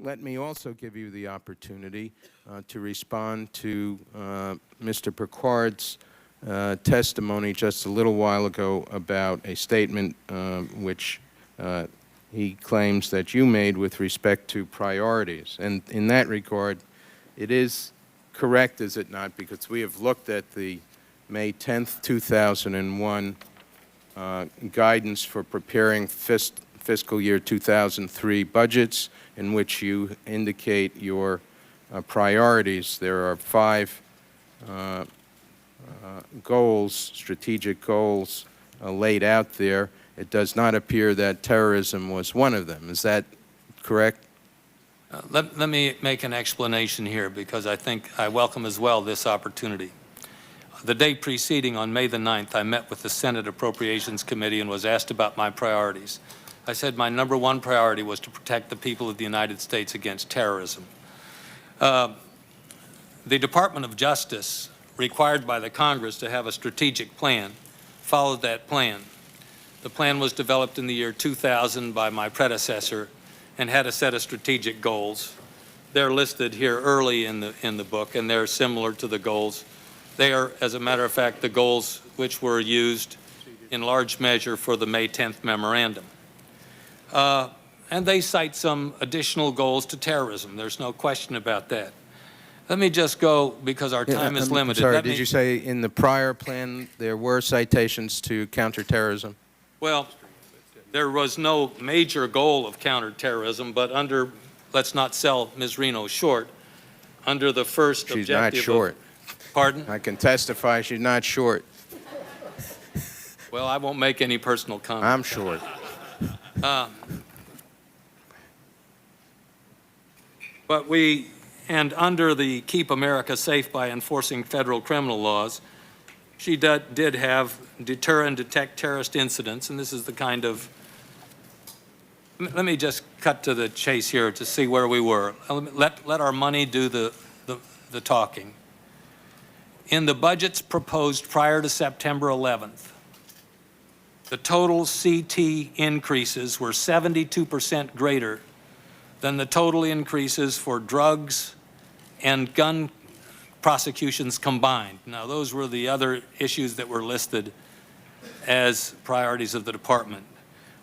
let me also give you the opportunity to respond to Mr. Picard's testimony just a little while ago about a statement which he claims that you made with respect to priorities. And in that regard, it is correct, is it not? Because we have looked at the May 10th, 2001 guidance for preparing fiscal year 2003 budgets, in which you indicate your priorities. There are 5 goals, strategic goals, laid out there. It does not appear that terrorism was one of them. Is that correct? Let me make an explanation here, because I think I welcome as well this opportunity. The day preceding, on May the 9th, I met with the Senate Appropriations Committee and was asked about my priorities. I said my #1 priority was to protect the people of the United States against terrorism. The Department of Justice, required by the Congress to have a strategic plan, followed that plan. The plan was developed in the year 2000 by my predecessor and had a set of strategic goals. They're listed here early in the book, and they're similar to the goals. They are, as a matter of fact, the goals which were used in large measure for the May 10th memorandum. And they cite some additional goals to terrorism. There's no question about that. Let me just go, because our time is limited. Sorry, did you say in the prior plan there were citations to counterterrorism? Well, there was no major goal of counterterrorism, but under, let's not sell Ms. Reno short, under the first objective. She's not short. Pardon? I can testify she's not short. Well, I won't make any personal comment. I'm short. And under the Keep America Safe by Enforcing Federal Criminal Laws, she did have deter and detect terrorist incidents, and this is the kind of, let me just cut to the chase here to see where we were. Let our money do the talking. In the budgets proposed prior to September 11th, the total CT increases were 72% greater than the total increases for drugs and gun prosecutions combined. Now, those were the other issues that were listed as priorities of the department.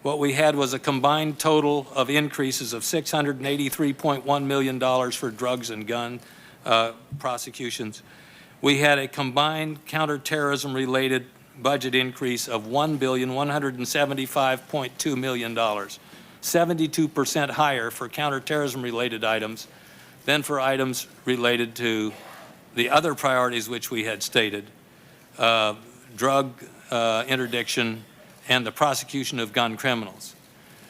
What we had was a combined total of increases of $683.1 million for drugs and gun prosecutions. We had a combined counterterrorism-related budget increase of $1,175.2 million, 72% higher for counterterrorism-related items than for items related to the other priorities which we had stated, drug interdiction and the prosecution of gun criminals.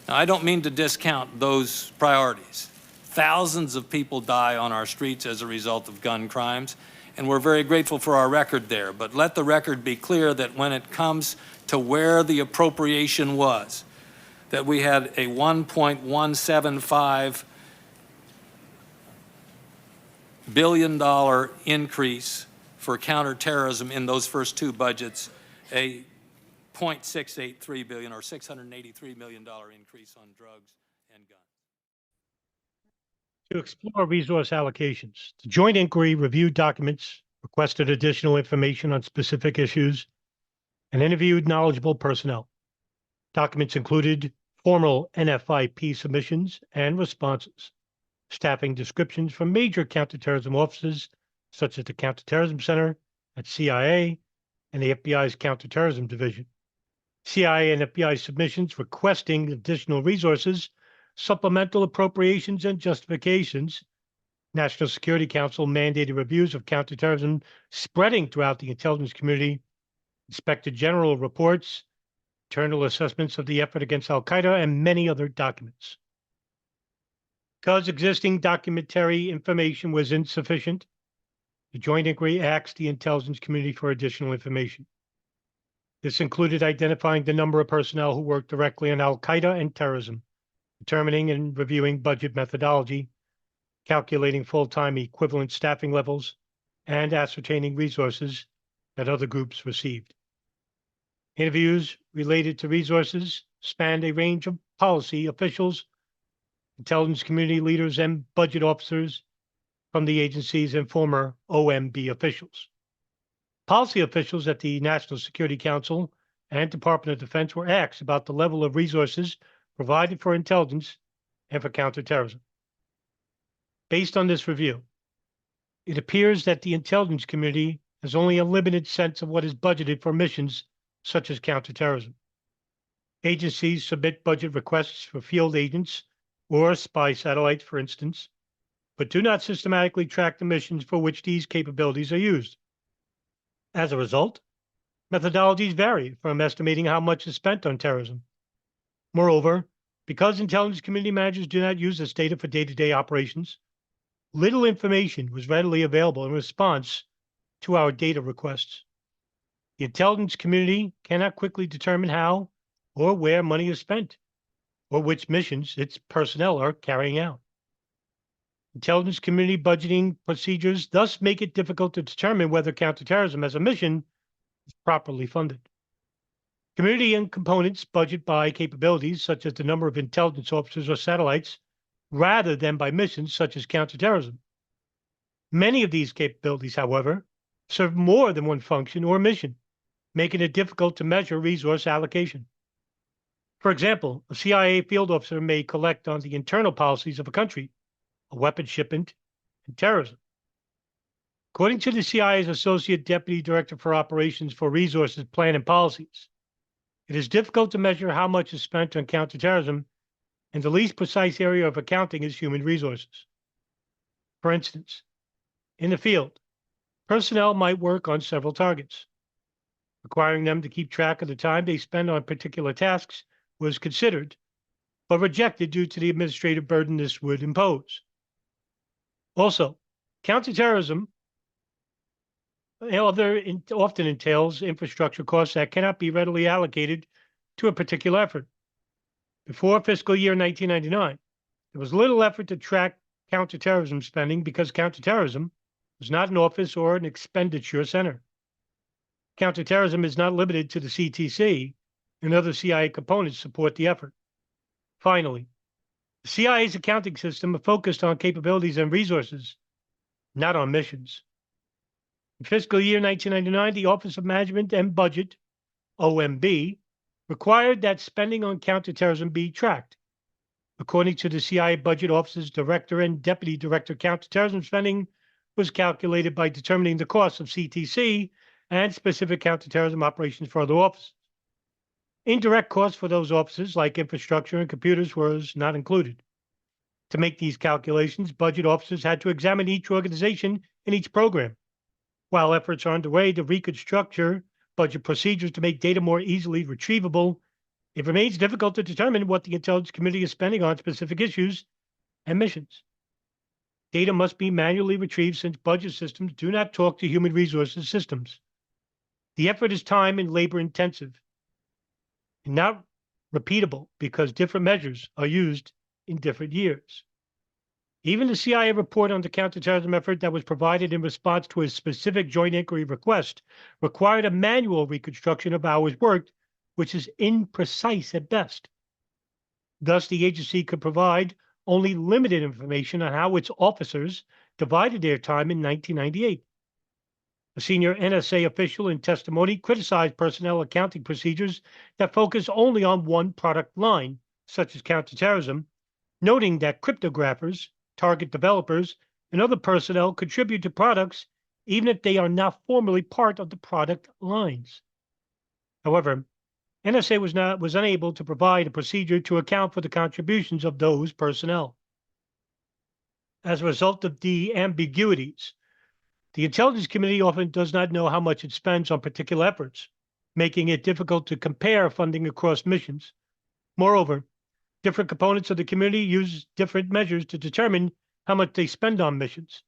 Now, I don't mean to discount those priorities. Thousands of people die on our streets as a result of gun crimes, and we're very grateful for our record there. But let the record be clear that when it comes to where the appropriation was, that we had a $1.175 billion increase for counterterrorism in those first 2 budgets, a $0.683 billion or $683 million increase on drugs and guns. To explore resource allocations, the joint inquiry reviewed documents, requested additional information on specific issues, and interviewed knowledgeable personnel. Documents included formal NFIP submissions and responses, staffing descriptions from major counterterrorism offices, such as the Counterterrorism Center at CIA and the FBI's Counterterrorism Division. CIA and FBI submissions requesting additional resources, supplemental appropriations, and justifications. National Security Council mandated reviews of counterterrorism spreading throughout the intelligence community, Inspector General reports, internal assessments of the effort against al-Qaeda, and many other documents. Because existing documentary information was insufficient, the joint inquiry asked the intelligence community for additional information. This included identifying the number of personnel who worked directly on al-Qaeda and terrorism, determining and reviewing budget methodology, calculating full-time equivalent staffing levels, and ascertaining resources that other groups received. Interviews related to resources spanned a range of policy officials, intelligence community leaders, and budget officers from the agencies and former OMB officials. Policy officials at the National Security Council and Department of Defense were asked about the level of resources provided for intelligence and for counterterrorism. Based on this review, it appears that the intelligence community has only a limited sense of what is budgeted for missions such as counterterrorism. Agencies submit budget requests for field agents or spy satellites, for instance, but do not systematically track the missions for which these capabilities are used. As a result, methodologies vary from estimating how much is spent on terrorism. Moreover, because intelligence community managers do not use this data for day-to-day operations, little information was readily available in response to our data requests. The intelligence community cannot quickly determine how or where money is spent, or which missions its personnel are carrying out. Intelligence community budgeting procedures thus make it difficult to determine whether counterterrorism as a mission is properly funded. Community and components budget by capabilities such as the number of intelligence officers or satellites, rather than by missions such as counterterrorism. Many of these capabilities, however, serve more than one function or mission, making it difficult to measure resource allocation. For example, a CIA field officer may collect on the internal policies of a country, a weapon shipment, and terrorism. According to the CIA's Associate Deputy Director for Operations for Resources, Plan, and Policies, it is difficult to measure how much is spent on counterterrorism, and the least precise area of accounting is human resources. For instance, in the field, personnel might work on several targets. Requiring them to keep track of the time they spend on particular tasks was considered, but rejected due to the administrative burden this would impose. Also, counterterrorism often entails infrastructure costs that cannot be readily allocated to a particular effort. Before fiscal year 1999, there was little effort to track counterterrorism spending because counterterrorism was not an office or an expenditure center. Counterterrorism is not limited to the CTC, and other CIA components support the effort. Finally, the CIA's accounting system focused on capabilities and resources, not on missions. In fiscal year 1999, the Office of Management and Budget, OMB, required that spending on counterterrorism be tracked. According to the CIA Budget Office's Director and Deputy Director, counterterrorism spending was calculated by determining the costs of CTC and specific counterterrorism operations for other offices. Indirect costs for those offices, like infrastructure and computers, was not included. To make these calculations, budget officers had to examine each organization in each program. While efforts are underway to reconstruct budget procedures to make data more easily retrievable, it remains difficult to determine what the intelligence community is spending on specific issues and missions. Data must be manually retrieved since budget systems do not talk to human resources systems. The effort is time and labor intensive and not repeatable because different measures are used in different years. Even the CIA report on the counterterrorism effort that was provided in response to a specific joint inquiry request required a manual reconstruction of hours worked, which is imprecise at best. Thus, the agency could provide only limited information on how its officers divided their time in 1998. A senior NSA official in testimony criticized personnel accounting procedures that focus only on one product line, such as counterterrorism, noting that cryptographers, target developers, and other personnel contribute to products even if they are not formally part of the product lines. However, NSA was unable to provide a procedure to account for the contributions of those personnel. As a result of the ambiguities, the intelligence community often does not know how much it spends on particular efforts, making it difficult to compare funding across missions. Moreover, different components of the community use different measures to determine how much they spend on missions.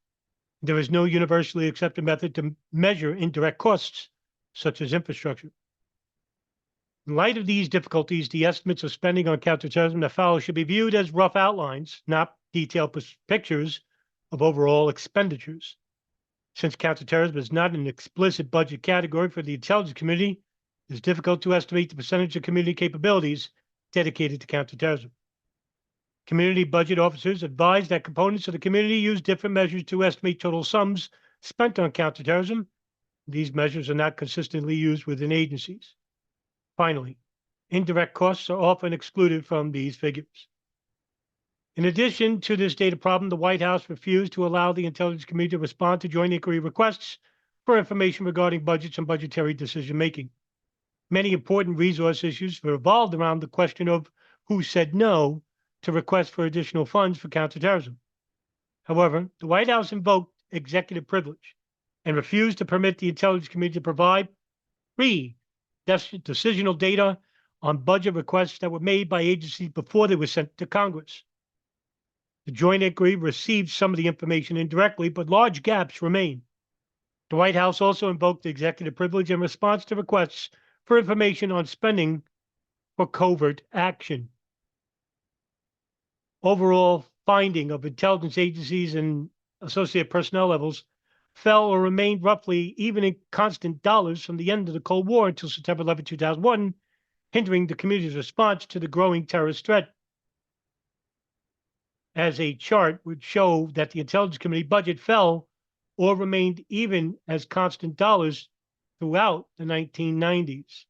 There is no universally accepted method to measure indirect costs, such as infrastructure. In light of these difficulties, the estimates of spending on counterterrorism that follow should be viewed as rough outlines, not detailed pictures of overall expenditures. Since counterterrorism is not an explicit budget category for the intelligence community, it is difficult to estimate the percentage of community capabilities dedicated to counterterrorism. Community budget officers advised that components of the community use different measures to estimate total sums spent on counterterrorism. These measures are not consistently used within agencies. Finally, indirect costs are often excluded from these figures. In addition to this data problem, the White House refused to allow the intelligence community to respond to joint inquiry requests for information regarding budgets and budgetary decision-making. Many important resource issues revolved around the question of who said no to requests for additional funds for counterterrorism. However, the White House invoked executive privilege and refused to permit the intelligence community to provide free decisional data on budget requests that were made by agencies before they were sent to Congress. The joint inquiry received some of the information indirectly, but large gaps remain. The White House also invoked the executive privilege in response to requests for information on spending for covert action. Overall finding of intelligence agencies and associated personnel levels fell or remained roughly even in constant dollars from the end of the Cold War until September 11, 2001, hindering the community's response to the growing terrorist threat. As a chart would show that the intelligence community budget fell or remained even as constant dollars throughout the 1990s.